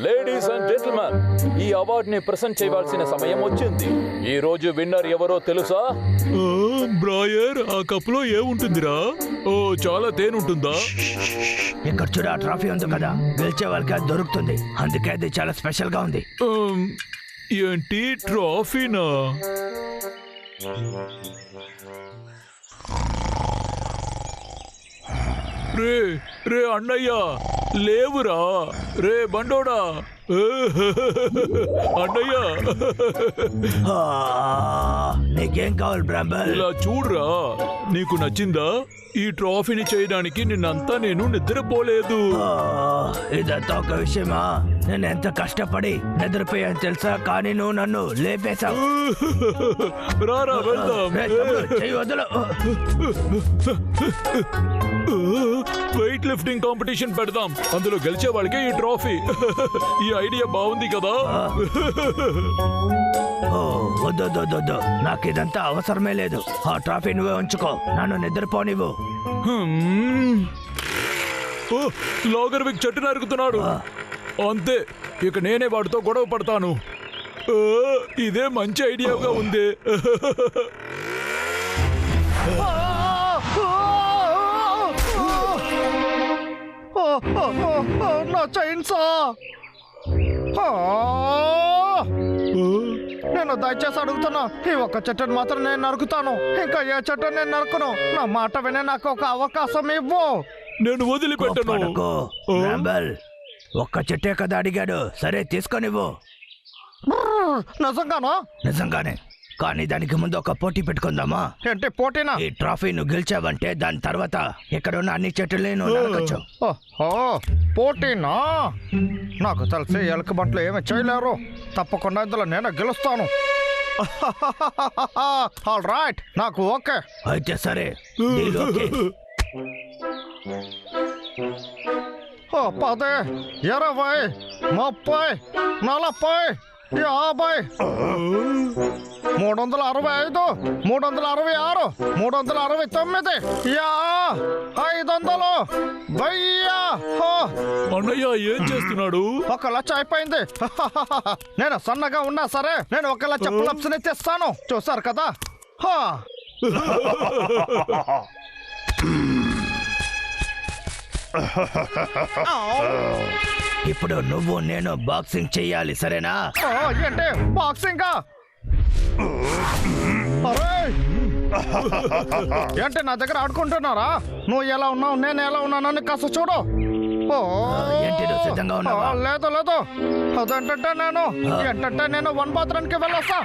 Ladies and gentlemen, ఈ అవార్డుని present చేయవలసిన సమయం వచ్చింది. ఈ రోజు విన్నర్ ఎవరో తెలుసా? బ్రాయర్, ఆ కప్పులో ఏముంటుందిరా? ఓ, చాలా తేనుంటుందా? ఇక్కడ చూడ ట్రాఫీ ఉంది కదా, గెలిచే వాళ్ళకి అది దొరుకుతుంది. అందుకే అది చాలా స్పెషల్ గా ఉంది. ఏంటి ట్రాఫీనా? రే రే అన్నయ్య, లేవురా. రే బండోడా, అన్నయ్య. నీకేం కావాలి బ్రాంబల్? ఇలా చూడరా, నీకు నచ్చిందా? ఈ ట్రాఫీని చేయడానికి నిన్నంతా నేను నిద్రపోలేదు. ఇదంతా ఒక విషయమా? నేను ఎంత కష్టపడి నిద్రపోయాను తెలుసా, కానీ నువ్వు నన్ను లేపేశావు. రారా వెళ్దాం. చెయ్యి వదలు. వెయిట్ లిఫ్టింగ్ కాంపిటీషన్ పెడదాం, అందులో గెలిచే వాళ్ళకి ఈ ట్రాఫీ. ఈ ఐడియా బాగుంది కదా? వద్దు, నాకు ఇదంతా అవసరమే లేదు. ఆ ట్రాఫీ నువ్వే ఉంచుకో, నన్ను నిద్రపోనివ్వు. లాగర్విక్ చెట్టు నరుకుతున్నాడు. అంతే, ఇక నేనే వాడితో గొడవ పడతాను. ఇదే మంచి ఐడియాగా ఉంది. నా చైన్సా! నేను దయచేసి అడుగుతున్నా, ఈ ఒక్క చెట్టుని మాత్రం నేను నరుకుతాను. ఇంకా ఏ చెట్టు నేను నరుకును. నా మాట వినే నాకు ఒక అవకాశం ఇవ్వు. నేను వదిలిపెట్టను. బ్రాంబల్, ఒక్క చెట్టే కదా అడిగాడు. సరే తీసుకొనివ్వు. నిజంగానా? నిజంగానే, కానీ దానికి ముందు ఒక పోటీ పెట్టుకుందామా? ఏంటి పోటీనా? ఈ ట్రాఫీ నువ్వు గెలిచావంటే దాని తర్వాత ఇక్కడ ఉన్న అన్ని చెట్టుల్ని నువ్వు నరకొచ్చు. పోటీనా? నాకు తెలిసి ఎలుక బంట్లు ఏమి చేయలేరు. తప్పకుండా ఇందులో నేను గెలుస్తాను. ఆల్ రైట్, నాకు ఓకే. అయితే సరే, డీల్ ఓకే. 10, 20, 30, 40, 50, 365, 366, 369, 500, 1000. అన్నయ్య ఏం చేస్తున్నాడు? 1,00,000 అయిపోయింది. నేను సన్నగా ఉన్నా సరే నేను 1,00,000 పులప్స్ని తెస్తాను. చూసారు కదా? ఇప్పుడు నువ్వు నేను బాక్సింగ్ చెయ్యాలి, సరేనా? ఏంటి బాక్సింగ్? ఏంటి నా దగ్గర ఆడుకుంటున్నారా? నువ్వు ఎలా ఉన్నావు, నేను ఎలా ఉన్నానని కాస్త చూడు. ఏంటి, నువ్వు సిద్ధంగా ఉన్నావా? లేదు లేదు, ఏంటంటే నేను వన్ బాత్రూమ్కి వెళ్ళొస్తా.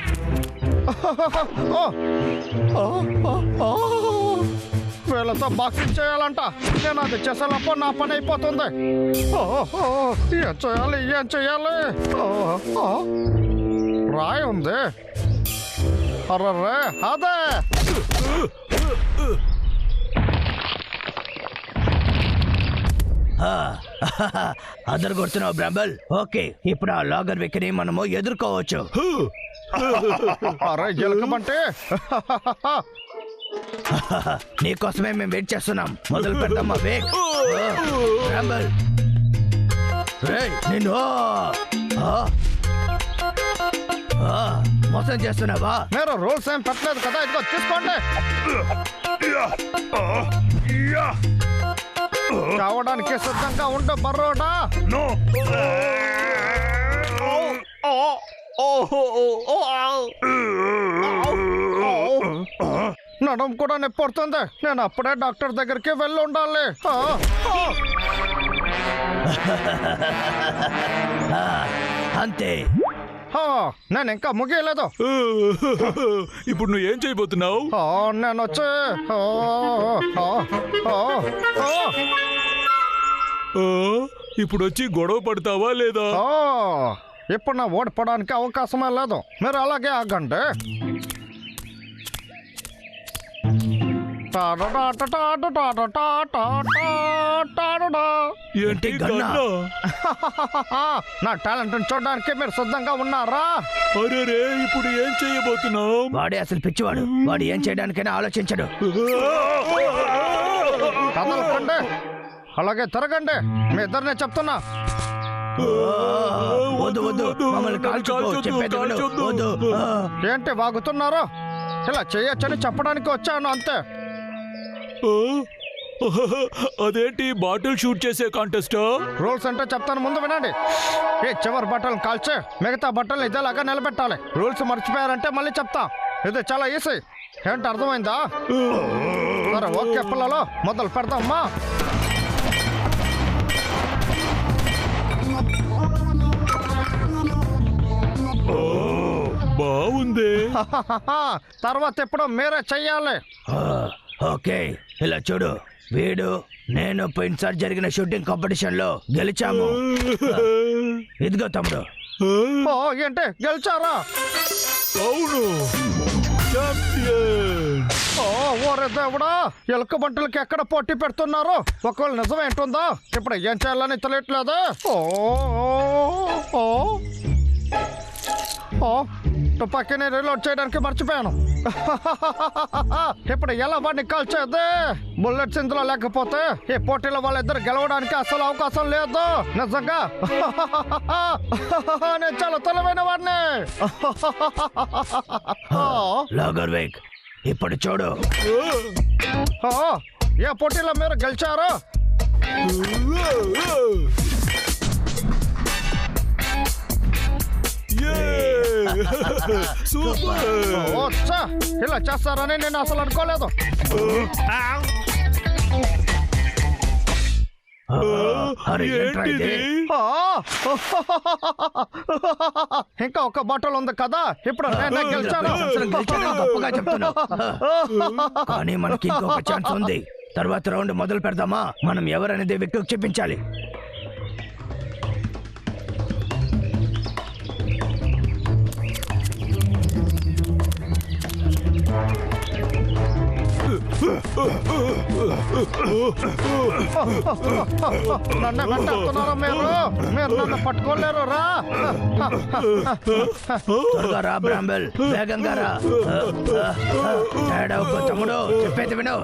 వీళ్ళతో బాక్సింగ్ చేయాలంట. నేను అది చేసేటప్పుడు నా పని అయిపోతుంది. ఏం చేయాలి? రాయి ఉంది. అర్రే అదే. అదరు కొడుతున్నావు బ్రాంబల్. ఓకే, ఇప్పుడు ఆ లాగర్ విక్ని మనము ఎదుర్కోవచ్చు. అరే ఎలుకమంటే నీకోసమే మేము వెయిట్ చేస్తున్నాం. మొదలు పెడదామా? వేక్ బ్రాంబల్. నిన్ను మోసం చేస్తున్నావా? మీరు రూల్స్ ఏం పెట్టలేదు కదా, ఇదిగో తీసుకోండి. చావడానికి సిద్ధంగా ఉండు బర్రోడా. నడం కూడా నొప్పి పడుతుంది. నేను అప్పుడే డాక్టర్ దగ్గరికి వెళ్ళి ఉండాలి. అంతే, నేను ఇంకా ముగియలేదు. ఇప్పుడు నువ్వు ఏం చేయబోతున్నావు? నేను వచ్చి ఇప్పుడు వచ్చి గొడవ పడతావా లేదా? ఇప్పుడు నా ఓడిపోవడానికి అవకాశమే లేదు. మీరు అలాగే ఆగండి. ఏంటి గన్నా? నా టాలెంట్ చూడడానికి మీరు సిద్ధంగా ఉన్నారా? అరే, ఇప్పుడు ఏం చేయబోతున్నావు? వాడే అసలు పిచ్చివాడు. వాడు ఏం చేయడానికైనా ఆలోచించడు. కదలకండి, అలాగే తిరగండి. మీ ఇద్దరినే చెప్తున్నా. వద్దు వద్దు మమ్మల్ని కాల్చుకో, చెప్పేది విను. వద్దు. ఏంటి వాగుతున్నారు? ఇలా చేయొచ్చని చెప్పడానికి వచ్చాను అంతే. అదేంటి బాటిల్ షూట్ చేసే కాంటెస్టా? రూల్స్ అంటే చెప్తాను, ముందు వినండి. ఈ చివరి బట్టలను కాల్చి మిగతా బట్టలు ఇదేలాగా నిలబెట్టాలి. రూల్స్ మర్చిపోయారంటే మళ్ళీ చెప్తా. ఇది చాలా ఈజీ. ఏంటి అర్థమైందా? సరే ఓకే పిల్లలు, మొదలు పెడతామ్మా. బాగుంది. తర్వాత ఎప్పుడో మీరే చెయ్యాలి. ఓకే, ఇలా చూడు. వీడు నేను పోయినసారి జరిగిన షూటింగ్ కాంపిటీషన్ లో గెలిచాము. ఇదిగో తమ్ముడు. ఓ ఏంటి గెలిచారా? అవును, ఛాంపియన్. ఓరే దేవుడా, ఎలుక బంటులకి ఎక్కడ పోటీ పెడుతున్నారు? ఒకవేళ నిజమేంటుందా? ఇప్పుడు ఏం చేయాలని తెలియట్లేదు. తుపాకీని రీలోడ్ చేయడానికి మర్చిపోయాను. ఇప్పుడు ఎలా వాడిని కాల్చేది? బుల్లెట్స్ ఇందులో లేకపోతే ఈ పోటీలో వాళ్ళిద్దరు గెలవడానికి అసలు అవకాశం లేదు. నిజంగా నేను చాలా తెలివైన వాడిని. లాగర్వేక్, ఇప్పుడు చూడు. ఏ పోటీలో మీరు గెలిచారు? సూపర్. ఇలా చేస్తారని నేను అసలు అనుకోలేదు. ఇంకా ఒక బాటిల్ ఉంది కదా, ఇప్పుడు నేను గెలిచాను. గొప్పగా చెప్తున్నా, కానీ మనకి ఇంకొక ఛాన్స్ ఉంది. తర్వాత రౌండ్ మొదలు పెడదామా? మనం ఎవరనేది వ్యక్తికి చూపించాలి. నన్ను వెంటాడుతున్నారా మీరు? మీరు నన్ను పట్టుకోలేరు. రా త్వరగా రా బ్రాంబెల్, వేగంగా రా. ఏడవకు తమ్ముడు, చెప్పేది విను.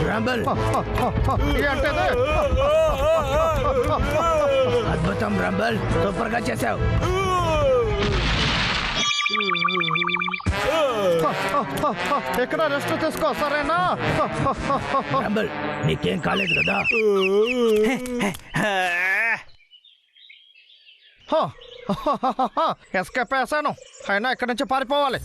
బ్రాంబెల్, ఏంటది? అద్భుతం బ్రాంబెల్, సూపర్ గా చేసావు. ఇక్కడ రెస్ట్ తీసుకో, సరేనా? బ్రాంబెల్, నీకేం కాలేదు కదా? ఎస్కేప్ వేసాను, అయినా ఇక్కడి నుంచి పారిపోవాలి.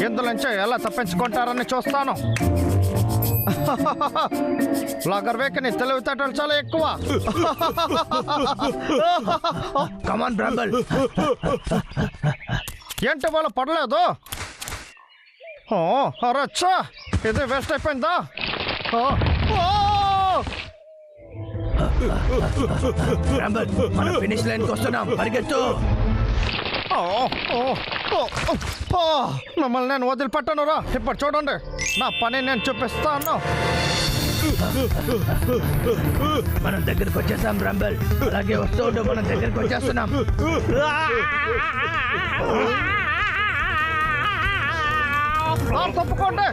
ఇందులోంచి ఎలా తప్పించుకుంటారని చూస్తాను. లాగర్వేక్ ని తెలివితేటలు చాలా ఎక్కువ. కమాన్ బ్రాంబెల్. ఏంటి వాళ్ళు పడలేదు? అరచ్చా, ఇది వేస్ట్ అయిపోయిందా? బ్రాంబెల్, మనం ఫినిష్ లైన్ కి వస్తున్నాం, పరిగెత్తు. మిమ్మల్ని నేను వదిలిపెట్టను. రా ఇప్పుడు చూడండి, నా పని నేను చూపిస్తాను. మనం దగ్గరకు వచ్చేసాం బ్రాంబెల్. అలాగే వస్తూ ఉండు, మనం దగ్గరకు వచ్చేస్తున్నాం. తప్పుకోండి.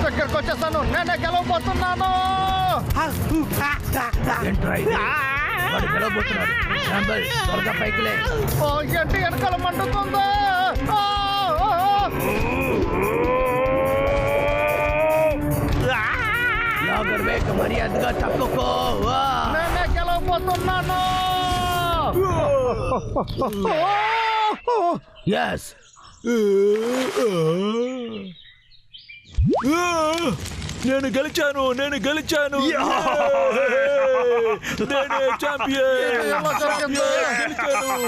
దగ్గరకు వచ్చేసాను, నేనే గెలవబోతున్నాను. ఏంట్రా ఇది? వాడు గెలవబోతున్నాడు. బ్రాంబెల్, త్వరగా పైకి లే. ఏంటి వెనకాల మండుతుంది? లాగర్వేక్, మర్యాదగా తప్పుకో. నేనే గెలవబోతున్నాను. ఎస్, నేను గెలిచాను, నేను గెలిచాను. నేనే ఛాంపియన్. ఎలా జరిగింది? గెలిచాను.